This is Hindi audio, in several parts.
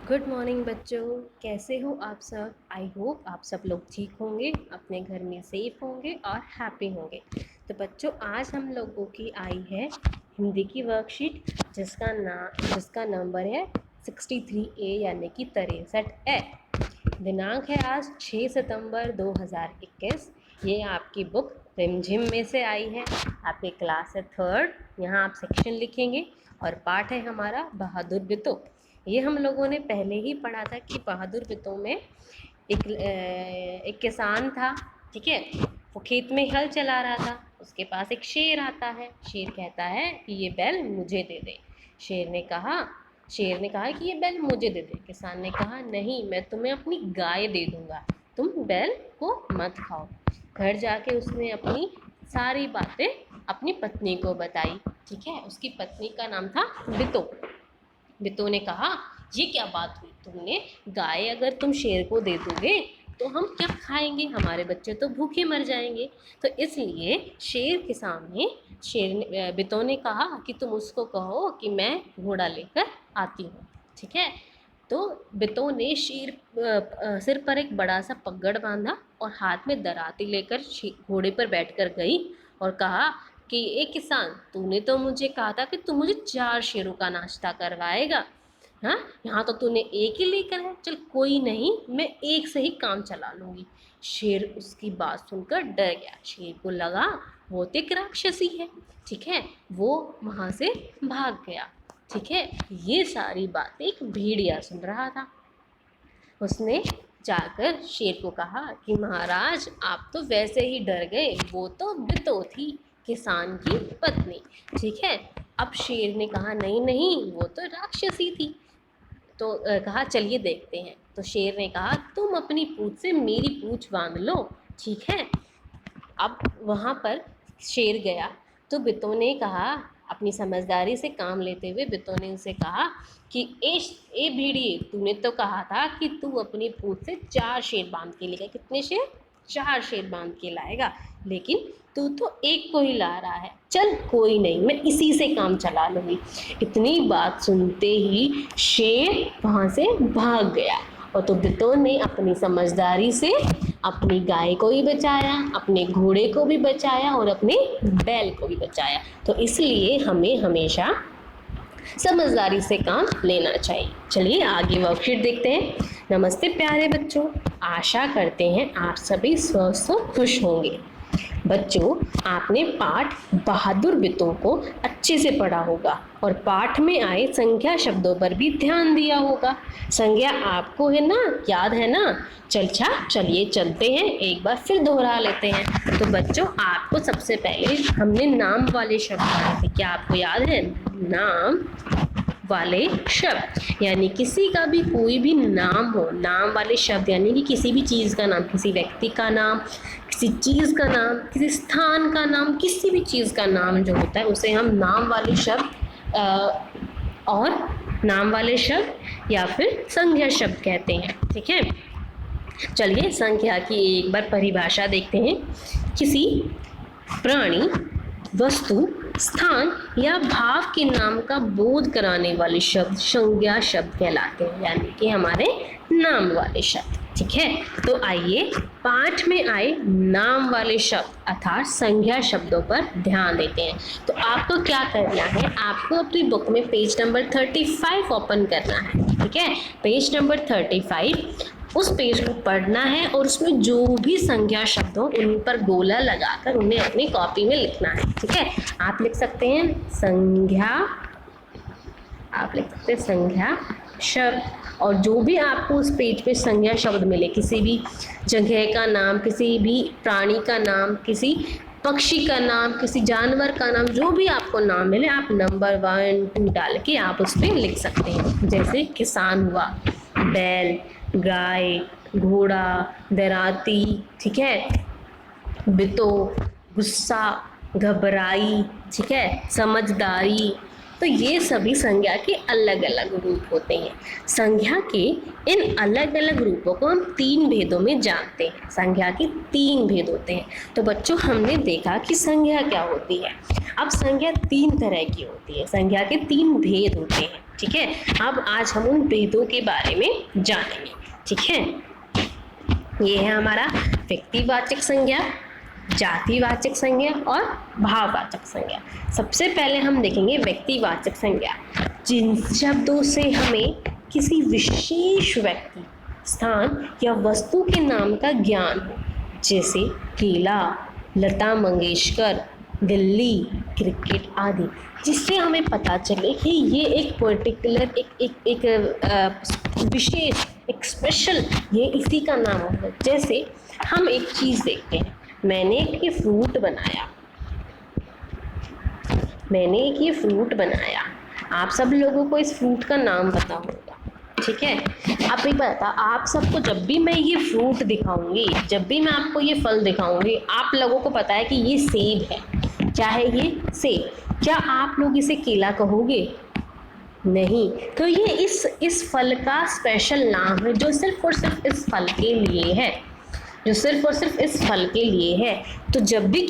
गुड मॉर्निंग बच्चों। कैसे हो आप सब? आई होप आप सब लोग ठीक होंगे, अपने घर में सेफ होंगे और हैप्पी होंगे। तो बच्चों, आज हम लोगों की आई है हिंदी की वर्कशीट जिसका नंबर है 63A यानी कि 63 ए। दिनांक है आज 6 सितंबर 2021। ये आपकी बुक रिमझिम में से आई है। आपकी क्लास है थर्ड। यहाँ आप सेक्शन लिखेंगे और पाठ है हमारा बहादुर बितो। ये हम लोगों ने पहले ही पढ़ा था कि बहादुर बितो में एक किसान था, ठीक है। वो खेत में हल चला रहा था। उसके पास एक शेर आता है। शेर कहता है कि ये बैल मुझे दे दे। शेर ने कहा कि ये बैल मुझे दे दे। किसान ने कहा नहीं, मैं तुम्हें अपनी गाय दे दूंगा, तुम बैल को मत खाओ। घर जाके उसने अपनी सारी बातें अपनी पत्नी को बताई, ठीक है। उसकी पत्नी का नाम था बितो। बितो ने कहा ये क्या बात हुई, तुमने गाय अगर तुम शेर को दे दोगे तो हम क्या खाएंगे, हमारे बच्चे तो भूखे मर जाएंगे। तो इसलिए शेर के सामने बितो ने कहा कि तुम उसको कहो कि मैं घोड़ा लेकर आती हूँ, ठीक है। तो बितो ने सिर पर एक बड़ा सा पगड़ बांधा और हाथ में दराती लेकर घोड़े पर बैठकर गई और कहा कि एक किसान, तूने तो मुझे कहा था कि तू मुझे 4 शेरों का नाश्ता करवाएगा। हाँ, यहाँ तो तूने एक ही लेकर है। चल कोई नहीं, मैं एक से ही काम चला लूँगी। शेर उसकी बात सुनकर डर गया। शेर को लगा वो तो एक राक्षसी है, ठीक है। वो वहाँ से भाग गया, ठीक है। ये सारी बातें एक भेड़िया सुन रहा था। उसने जाकर शेर को कहा कि महाराज, आप तो वैसे ही डर गए, वो तो बितो थी, किसान की पत्नी, ठीक है। अब शेर ने कहा नहीं नहीं, वो तो राक्षसी थी। तो कहा चलिए देखते हैं। तो शेर ने कहा तुम अपनी पूंछ से मेरी पूंछ बांध लो, ठीक है। अब वहाँ पर शेर गया तो बितो ने कहा, अपनी समझदारी से काम लेते हुए बितो ने उसे कहा कि ए भेड़िए, तूने तो कहा था कि तू अपनी पूंछ से 4 शेर बांध के लेगा। कितने शेर? 4 शेर बांध के लाएगा, लेकिन तू तो एक को ही ला रहा है। चल कोई नहीं, मैं इसी से काम चला लूँगी। इतनी बात सुनते ही शेर वहाँ से भाग गया। और तो बितो ने अपनी समझदारी से अपनी गाय को भी बचाया, अपने घोड़े को भी बचाया और अपने बैल को भी बचाया। तो इसलिए हमें हमेशा समझदारी से काम लेना चाहिए। चलिए आगे वर्कशीट देखते हैं। नमस्ते प्यारे बच्चों, आशा करते हैं आप सभी स्वस्थ और खुश होंगे। बच्चों, आपने पाठ बहादुर बितो को अच्छे से पढ़ा होगा और पाठ में आए संख्या शब्दों पर भी ध्यान दिया होगा। संज्ञा आपको है ना, याद है ना? चलिए चलते हैं, एक बार फिर दोहरा लेते हैं। तो बच्चों, आपको सबसे पहले हमने नाम वाले शब्द पढ़े थे, क्या आपको याद है? नाम वाले शब्द यानी किसी का भी कोई भी नाम हो, नाम वाले शब्द यानी कि किसी भी चीज़ का नाम, किसी व्यक्ति का नाम, किसी चीज़ का नाम, किसी स्थान का नाम, किसी भी चीज़ का नाम जो होता है उसे हम नाम वाले शब्द और नाम वाले शब्द या फिर संज्ञा शब्द कहते हैं, ठीक है। चलिए संख्या की एक बार परिभाषा देखते हैं। किसी प्राणी, वस्तु, स्थान या भाव के नाम का बोध कराने वाले शब्द संज्ञा शब्द कहलाते हैं, यानी कि हमारे नाम वाले शब्द, ठीक है। तो आइए पाठ में आए नाम वाले शब्द अर्थात संज्ञा शब्दों पर ध्यान देते हैं। तो आपको क्या करना है, आपको अपनी बुक में पेज नंबर 35 ओपन करना है, ठीक है। पेज नंबर 35, उस पेज को पढ़ना है और उसमें जो भी संज्ञा शब्द हो उन पर गोला लगाकर उन्हें अपनी कॉपी में लिखना है, ठीक है। आप लिख सकते हैं संज्ञा शब्द, और जो भी आपको उस पेज पे संज्ञा शब्द मिले, किसी भी जगह का नाम, किसी भी प्राणी का नाम, किसी पक्षी का नाम, किसी जानवर का नाम, जो भी आपको नाम मिले, आप नंबर 1 2 डाल के आप उस पर लिख सकते हैं। जैसे किसान हुआ, बैल, गाय, घोड़ा, दराती, ठीक है, बितो, गुस्सा, घबराई, ठीक है, समझदारी, तो ये सभी संज्ञा के अलग अलग रूप होते हैं। संज्ञा के इन अलग अलग रूपों को हम 3 भेदों में जानते हैं। संज्ञा के 3 भेद होते हैं। तो बच्चों हमने देखा कि संज्ञा क्या होती है। अब संज्ञा 3 तरह की होती है। संज्ञा के 3 भेद होते हैं। ठीक है, अब आज हम उन भेदों के बारे में जानेंगे। ठीक है, ये है हमारा व्यक्तिवाचक संज्ञा, जातिवाचक संज्ञा और भाववाचक संज्ञा। सबसे पहले हम देखेंगे व्यक्तिवाचक संज्ञा। जिन शब्दों से हमें किसी विशेष व्यक्ति, स्थान या वस्तु के नाम का ज्ञान हो, जैसे केला, लता मंगेशकर, दिल्ली, क्रिकेट आदि, जिससे हमें पता चले कि ये एक पर्टिकुलर एक विशेष, एक स्पेशल, ये इसी का नाम होगा। जैसे हम एक चीज़ देखते हैं, मैंने एक ये फ्रूट बनाया, आप सब लोगों को इस फ्रूट का नाम पता होगा। ठीक है, अब एक बता, आप सबको जब भी मैं ये फ्रूट दिखाऊंगी, जब भी मैं आपको ये फल दिखाऊंगी, आप लोगों को पता है कि ये सेब है। क्या है ये? सेब। क्या आप लोग इसे केला कहोगे? नहीं। तो ये इस फल का स्पेशल नाम है, जो सिर्फ और सिर्फ इस फल के लिए है, तो जब भी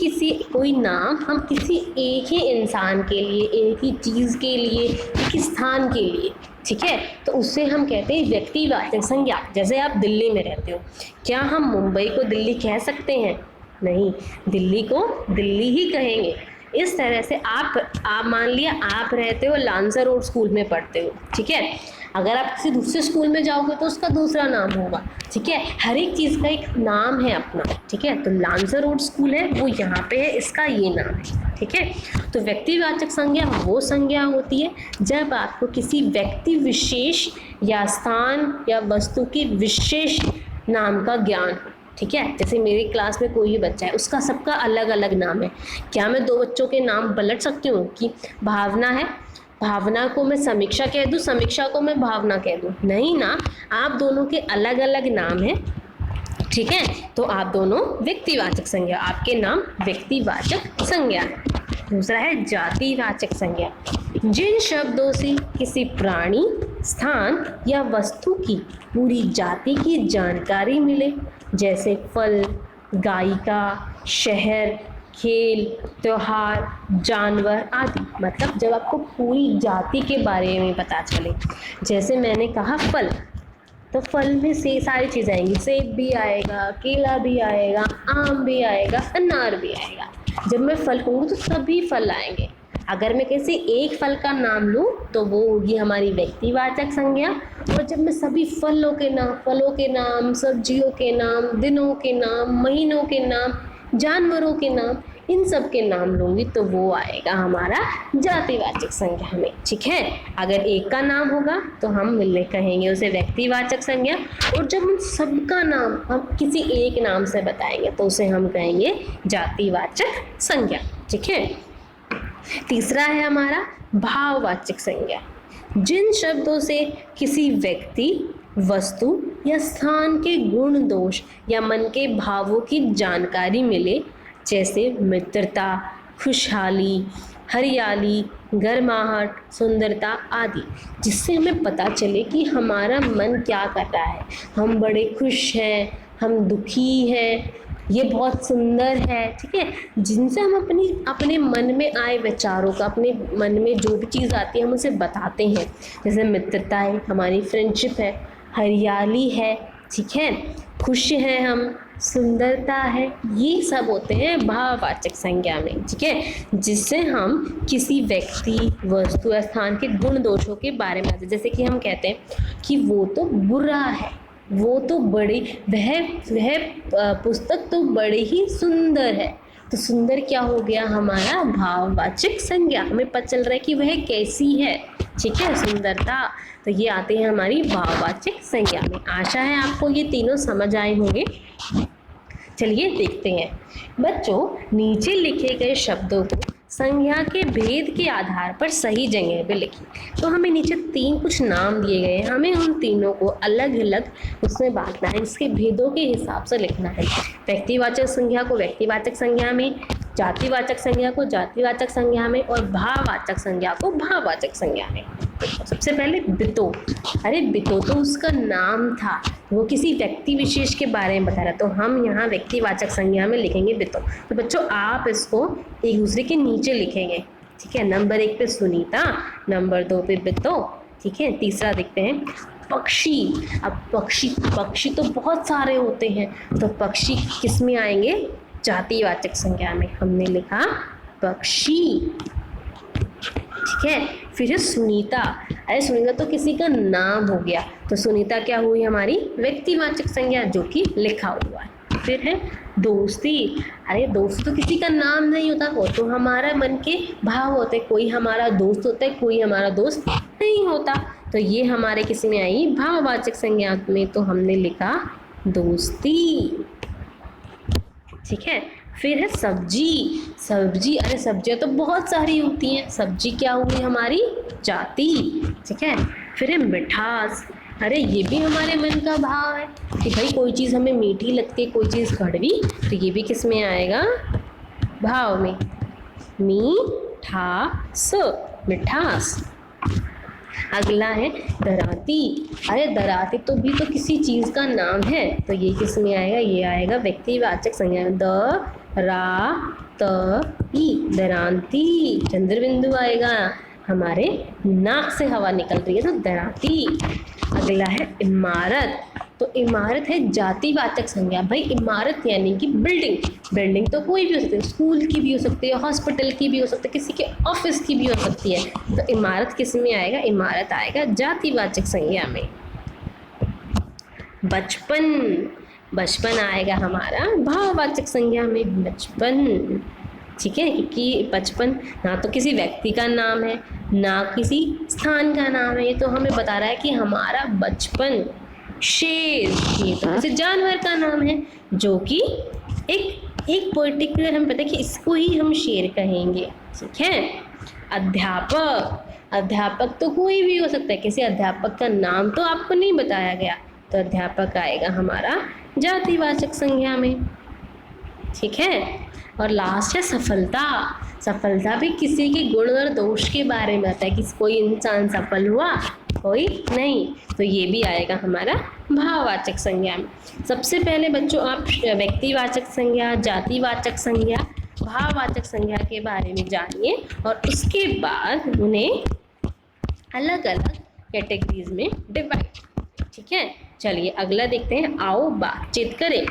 कोई नाम हम किसी एक ही इंसान के लिए, एक ही चीज़ के लिए, एक ही स्थान के लिए, ठीक है, तो उससे हम कहते हैं व्यक्तिवाचक संज्ञा। जैसे आप दिल्ली में रहते हो, क्या हम मुंबई को दिल्ली कह सकते हैं? नहीं, दिल्ली को दिल्ली ही कहेंगे। इस तरह से आप मान लिया आप रहते हो लांसर रोड स्कूल में पढ़ते हो। ठीक है, अगर आप किसी दूसरे स्कूल में जाओगे तो उसका दूसरा नाम होगा। ठीक है, हर एक चीज़ का एक नाम है अपना। ठीक है, तो लांसर रोड स्कूल है, वो यहाँ पे है, इसका ये नाम है। ठीक है, तो व्यक्तिवाचक संज्ञा वो संज्ञा होती है जब आपको किसी व्यक्ति विशेष या स्थान या वस्तु की विशेष नाम का ज्ञान हो। ठीक है, जैसे मेरी क्लास में कोई भी बच्चा है, उसका सबका अलग अलग नाम है। क्या मैं 2 बच्चों के नाम पलट सकती हूँ कि भावना है, भावना को मैं समीक्षा कह दूँ, समीक्षा को मैं भावना कह दूँ? नहीं ना, आप दोनों के अलग अलग नाम हैं। ठीक है, तो आप दोनों व्यक्तिवाचक संज्ञा, आपके नाम व्यक्तिवाचक संज्ञा है। दूसरा है जातिवाचक संज्ञा। जिन शब्दों से किसी प्राणी, स्थान या वस्तु की पूरी जाति की जानकारी मिले, जैसे फल, गायिका, शहर, खेल, त्योहार, जानवर आदि। मतलब जब आपको पूरी जाति के बारे में पता चले। जैसे मैंने कहा फल, तो फल में से सारी चीज़ें आएंगी, सेब भी आएगा, केला भी आएगा, आम भी आएगा, अनार भी आएगा। जब मैं फल कहूँगी तो सभी फल आएंगे। अगर मैं किसी एक फल का नाम लूँ तो वो होगी हमारी व्यक्तिवाचक संज्ञा। और जब मैं सभी फलों के नाम, सब्जियों के नाम, दिनों के नाम, महीनों के नाम, जानवरों के नाम, इन सब के नाम लूँगी तो वो आएगा हमारा जातिवाचक संज्ञा में। ठीक है, अगर एक का नाम होगा तो हम मिलने कहेंगे उसे व्यक्तिवाचक संज्ञा, और जब उन सबका नाम हम किसी एक नाम से बताएंगे तो उसे हम कहेंगे जातिवाचक संज्ञा। ठीक है, तीसरा है हमारा भाववाचक संज्ञा। जिन शब्दों से किसी व्यक्ति, वस्तु या स्थान के गुण दोष या मन के भावों की जानकारी मिले, जैसे मित्रता, खुशहाली, हरियाली, गर्माहट, सुंदरता आदि, जिससे हमें पता चले कि हमारा मन क्या कर रहा है। हम बड़े खुश हैं, हम दुखी हैं, ये बहुत सुंदर है। ठीक है, जिनसे हम अपने मन में आए विचारों का, अपने मन में जो भी चीज़ आती है हम उसे बताते हैं। जैसे मित्रता है, हमारी फ्रेंडशिप है, हरियाली है, ठीक है, खुश हैं हम, सुंदरता है, ये सब होते हैं भाववाचक संज्ञा में। ठीक है, जिससे हम किसी व्यक्ति, वस्तु या स्थान के गुण दोषों के बारे में आते हैं। जैसे कि हम कहते हैं कि वो तो बुरा है, वो तो वह पुस्तक तो बड़ी ही सुंदर है। तो सुंदर क्या हो गया? हमारा भाववाचक संज्ञा। हमें पता चल रहा है कि वह कैसी है। ठीक है, सुंदरता, तो ये आते हैं हमारी भाववाचक संज्ञा में। आशा है आपको ये तीनों समझ आए होंगे। चलिए देखते हैं बच्चों, नीचे लिखे गए शब्दों को संज्ञा के भेद के आधार पर सही जगह पे लिखिए। तो हमें नीचे कुछ नाम दिए गए हैं, हमें उन तीनों को अलग अलग उसमें बांटना है, इसके भेदों के हिसाब से लिखना है। व्यक्तिवाचक संज्ञा को व्यक्तिवाचक संज्ञा में, जातिवाचक संज्ञा को जातिवाचक संज्ञा में और भाववाचक संज्ञा को भाववाचक संज्ञा में। सबसे पहले बितो। अरे बितो तो उसका नाम था, वो किसी व्यक्ति विशेष के बारे में बता रहा, तो हम यहाँ व्यक्तिवाचक संज्ञा में लिखेंगे बितो। तो बच्चों आप इसको एक दूसरे के नीचे लिखेंगे, ठीक है। नंबर 1 पे सुनीता, नंबर 2 पे बितो, ठीक है। तीसरा देखते हैं पक्षी। अब पक्षी तो बहुत सारे होते हैं, तो पक्षी किस में आएंगे? जातिवाचक संज्ञा में। हमने लिखा पक्षी, ठीक है। फिर है सुनीता। अरे सुनीता तो किसी का नाम हो गया, तो सुनीता क्या हुई? हमारी व्यक्तिवाचक संज्ञा, जो कि लिखा हुआ है। फिर है दोस्ती। अरे दोस्त तो किसी का नाम नहीं होता, वो तो हमारा मन के भाव होते, कोई हमारा दोस्त होता है, कोई हमारा दोस्त नहीं होता, तो ये हमारे किस में आई? भाववाचक संज्ञा में। तो हमने लिखा दोस्ती, ठीक है। फिर है सब्जी। अरे सब्जियां तो बहुत सारी होती हैं, सब्जी क्या हुई? हमारी जाति, ठीक है। फिर है मिठास। अरे ये भी हमारे मन का भाव है कि भाई कोई चीज़ हमें मीठी लगती है, कोई चीज़ कड़वी, तो ये भी किस में आएगा? भाव में। मीठास, मिठास। अगला है दराती। अरे दराती तो भी तो किसी चीज़ का नाम है, तो ये किस में आएगा? ये आएगा व्यक्तिवाचक संज्ञा में। दरांती। चंद्र बिंदु आएगा, हमारे नाक से हवा निकल रही है, तो दराती। अगला है इमारत। तो इमारत है जातिवाचक संज्ञा। भाई इमारत यानी कि बिल्डिंग तो कोई भी हो सकती है, स्कूल की भी हो सकती है, हॉस्पिटल की भी हो सकती है, किसी के ऑफिस की भी हो सकती है, तो इमारत किस में आएगा? इमारत आएगा जातिवाचक संज्ञा में। बचपन आएगा हमारा भाववाचक संज्ञा में। बचपन, ठीक है, क्योंकि बचपन ना तो किसी व्यक्ति का नाम है, ना किसी स्थान का नाम है, ये तो हमें बता रहा है कि हमारा बचपन। शेर, ये तो किसी जानवर का नाम है, जो कि एक पर्टिकुलर हमें पता है कि इसको ही हम शेर कहेंगे, ठीक है। अध्यापक तो कोई भी हो सकता है, किसी अध्यापक का नाम तो आपको नहीं बताया गया, तो अध्यापक आएगा हमारा जातिवाचक संज्ञा में, ठीक है। और लास्ट है सफलता भी किसी के गुण और दोष के बारे में आता है कि कोई इंसान सफल हुआ, कोई नहीं, तो ये भी आएगा हमारा भाववाचक संज्ञा में। सबसे पहले बच्चों आप व्यक्तिवाचक संज्ञा, जातिवाचक संज्ञा, भाववाचक संज्ञा के बारे में जानिए और उसके बाद उन्हें अलग अलग कैटेगरीज में डिवाइड, ठीक है। चलिए अगला देखते हैं, आओ बातचीत करें।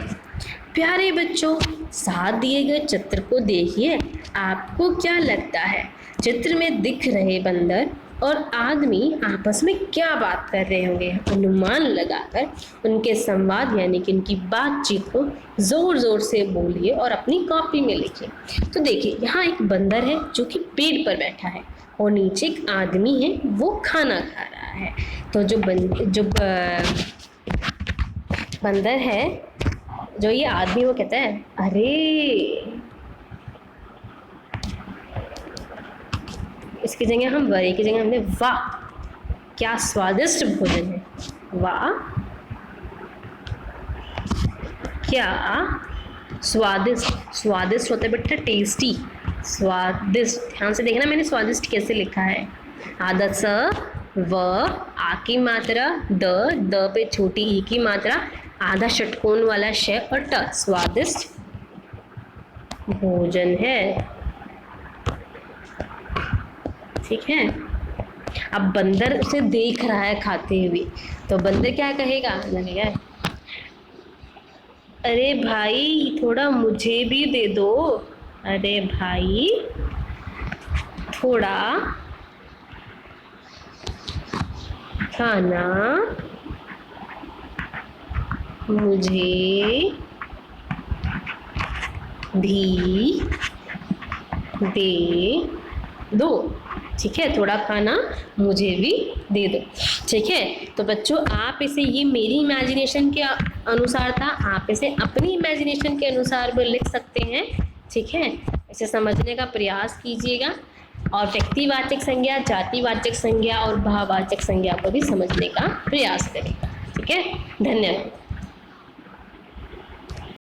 प्यारे बच्चों, साथ दिए गए चित्र को देखिए, आपको क्या लगता है चित्र में दिख रहे बंदर और आदमी आपस में क्या बात कर रहे होंगे? अनुमान लगाकर उनके संवाद यानी कि उनकी बातचीत को जोर जोर से बोलिए और अपनी कॉपी में लिखिए। तो देखिए यहाँ एक बंदर है जो कि पेड़ पर बैठा है और नीचे एक आदमी है, वो खाना खा रहा है। तो जो बंदर है, जो ये आदमी, वो कहता है अरे, इसकी जगह हम वरे की जगह हमने वाह क्या स्वादिष्ट भोजन है, वाह क्या स्वादिष्ट होता है बेटा, टेस्टी, स्वादिष्ट। ध्यान से देखना मैंने स्वादिष्ट कैसे लिखा है। आधा स, व, आ की मात्रा, द पे छोटी ई की मात्रा, आधा षटकोण वाला श और ट, स्वादिष्ट भोजन है, ठीक है। अब बंदर उसे देख रहा है खाते हुए, तो बंदर क्या कहेगा? लगेगा अरे भाई थोड़ा मुझे भी दे दो, अरे भाई थोड़ा खाना मुझे भी दे दो, ठीक है। थोड़ा खाना मुझे भी दे दो, ठीक है। तो बच्चों आप इसे, ये मेरी इमेजिनेशन के अनुसार था, आप इसे अपनी इमेजिनेशन के अनुसार भी लिख सकते हैं, ठीक है। इसे समझने का प्रयास कीजिएगा और व्यक्तिवाचक संज्ञा, जातिवाचक संज्ञा और भाववाचक संज्ञा को भी समझने का प्रयास करेगा, ठीक है। धन्यवाद।